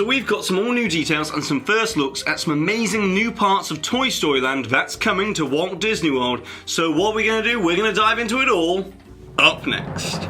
So we've got some all new details and some first looks at some amazing new parts of Toy Story Land that's coming to Walt Disney World. So what we're going to do, we're going to dive into it all up next.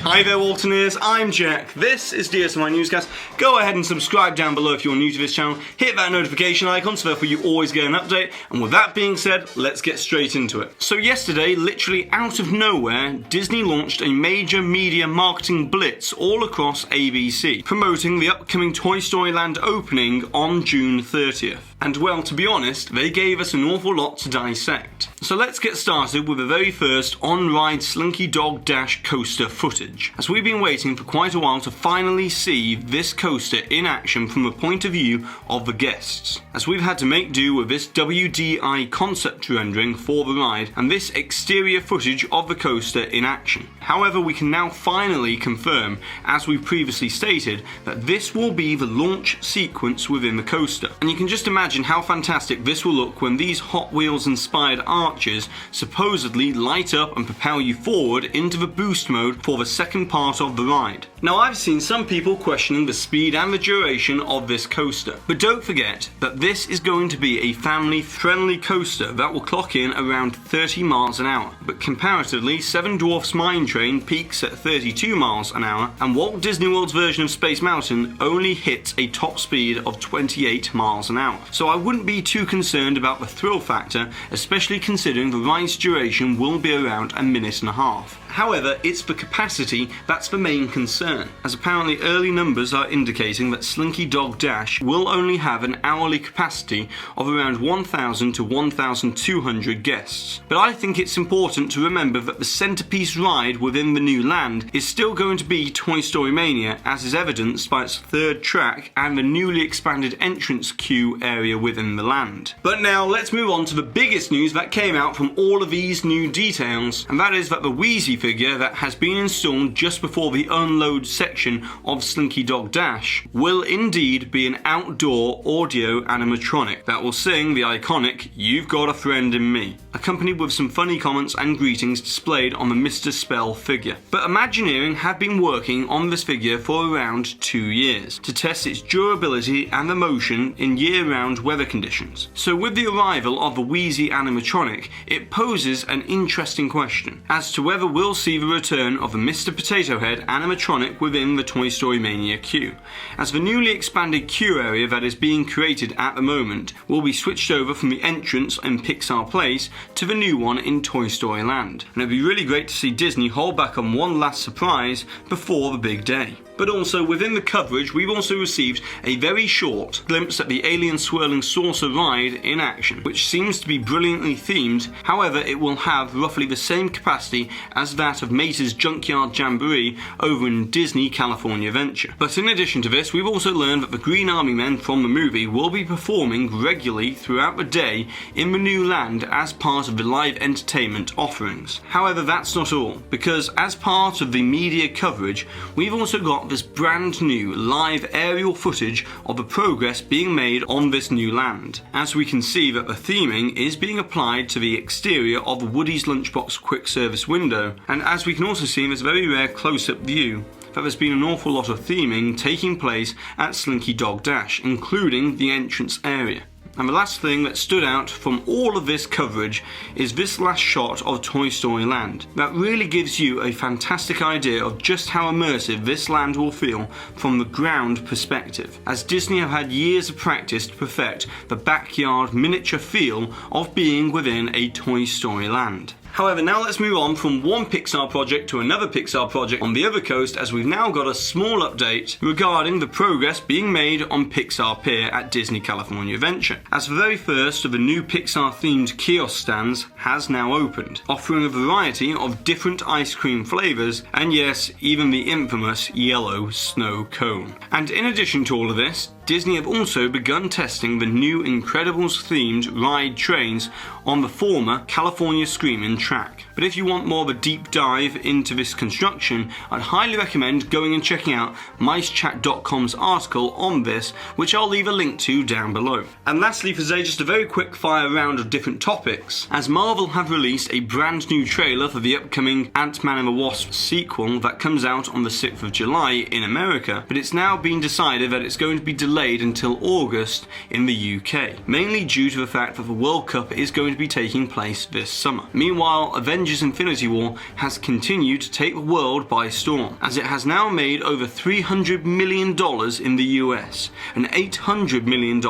Hi there Waltoneers, I'm Jack, this is DSNY Newscast. Go ahead and subscribe down below if you're new to this channel, hit that notification icon so therefore you always get an update, and with that being said, let's get straight into it. So yesterday, literally out of nowhere, Disney launched a major media marketing blitz all across ABC, promoting the upcoming Toy Story Land opening on June 30th. And well, to be honest, they gave us an awful lot to dissect. So let's get started with the very first on-ride Slinky Dog Dash coaster footage, as we've been waiting for quite a while to finally see this coaster in action from the point of view of the guests, as we've had to make do with this WDI concept rendering for the ride and this exterior footage of the coaster in action. However, we can now finally confirm, as we previously stated, that this will be the launch sequence within the coaster, and you can just imagine how fantastic this will look when these Hot Wheels inspired arches supposedly light up and propel you forward into the boost mode for the second part of the ride. Now, I've seen some people questioning the speed and the duration of this coaster, but don't forget that this is going to be a family friendly coaster that will clock in around 30 miles an hour, but comparatively Seven Dwarfs Mine Train peaks at 32 miles an hour and Walt Disney World's version of Space Mountain only hits a top speed of 28 miles an hour. So I wouldn't be too concerned about the thrill factor, especially considering the ride's duration will be around a minute and a half. However, it's the capacity that's the main concern, as apparently early numbers are indicating that Slinky Dog Dash will only have an hourly capacity of around 1,000 to 1,200 guests. But I think it's important to remember that the centerpiece ride within the new land is still going to be Toy Story Mania, as is evidenced by its third track and the newly expanded entrance queue area within the land. But now let's move on to the biggest news that came out from all of these new details, and that is that the Weazy figure that has been installed just before the unload section of Slinky Dog Dash will indeed be an outdoor audio animatronic that will sing the iconic "You've Got a Friend in Me," accompanied with some funny comments and greetings displayed on the Mr. Spell figure. But Imagineering have been working on this figure for around 2 years to test its durability and the motion in year-round weather conditions. So with the arrival of the Wheezy Animatronic, it poses an interesting question as to whether we'll see the return of the Mr. Potato Head animatronic within the Toy Story Mania queue, as the newly expanded queue area that is being created at the moment will be switched over from the entrance in Pixar Place to the new one in Toy Story Land. And it'd be really great to see Disney hold back on one last surprise before the big day. But also within the coverage, we've also received a very short glimpse at the Alien Swirling Saucer ride in action, which seems to be brilliantly themed. However, it will have roughly the same capacity as that of Mater's Junkyard Jamboree over in Disney California Adventure. But in addition to this, we've also learned that the Green Army Men from the movie will be performing regularly throughout the day in the new land as part of the live entertainment offerings. However, that's not all, because as part of the media coverage, we've also got this brand new live aerial footage of the progress being made on this new land, as we can see that the theming is being applied to the exterior of Woody's Lunchbox quick service window, and as we can also see in this very rare close-up view, that there's been an awful lot of theming taking place at Slinky Dog Dash, including the entrance area. And the last thing that stood out from all of this coverage is this last shot of Toy Story Land. That really gives you a fantastic idea of just how immersive this land will feel from the ground perspective, as Disney have had years of practice to perfect the backyard miniature feel of being within a Toy Story Land. However, now let's move on from one Pixar project to another Pixar project on the other coast, as we've now got a small update regarding the progress being made on Pixar Pier at Disney California Adventure, as the very first of the new Pixar themed kiosk stands has now opened, offering a variety of different ice cream flavours and yes, even the infamous yellow snow cone. And in addition to all of this, Disney have also begun testing the new Incredibles themed ride trains on the former California Screamin' track. But if you want more of a deep dive into this construction, I'd highly recommend going and checking out micechat.com's article on this, which I'll leave a link to down below. And lastly for today, just a very quick fire round of different topics, as Marvel have released a brand new trailer for the upcoming Ant-Man and the Wasp sequel that comes out on the 6th of July in America, but it's now been decided that it's going to be delayed until August in the UK, mainly due to the fact that the World Cup is going to be taking place this summer. Meanwhile, Avengers Infinity War has continued to take the world by storm, as it has now made over $300 million in the US and $800 million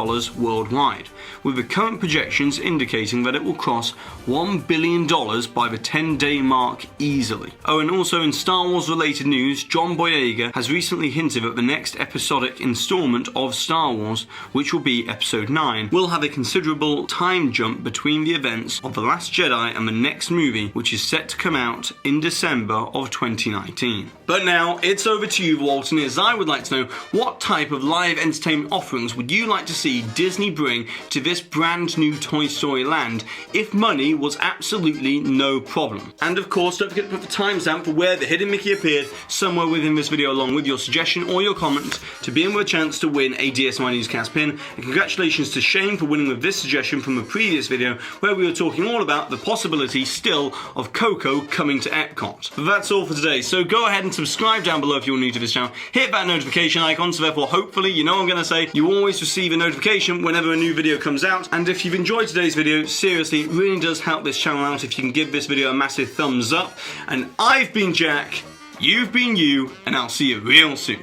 worldwide, with the current projections indicating that it will cross $1 billion by the 10-day mark easily. Oh, and also in Star Wars related news, John Boyega has recently hinted that the next episodic installment of Star Wars, which will be Episode 9, will have a considerable time jump between the events of The Last Jedi and the next movie, which is set to come out in December of 2019. But now, it's over to you, Walton, as I would like to know, what type of live entertainment offerings would you like to see Disney bring to this brand new Toy Story land if money was absolutely no problem? And of course, don't forget to put the timestamp for where the hidden Mickey appeared somewhere within this video, along with your suggestion or your comment, to be in with a chance to win a DSNY Newscast pin. And congratulations to Shane for winning with this suggestion from the previous video, where we were talking all about the possibility still of Coco coming to Epcot. But that's all for today, so go ahead and subscribe down below if you're new to this channel. Hit that notification icon, so therefore hopefully, you know what I'm going to say, you always receive a notification whenever a new video comes out. And if you've enjoyed today's video, seriously, it really does help this channel out if you can give this video a massive thumbs up. And I've been Jack, you've been you, and I'll see you real soon.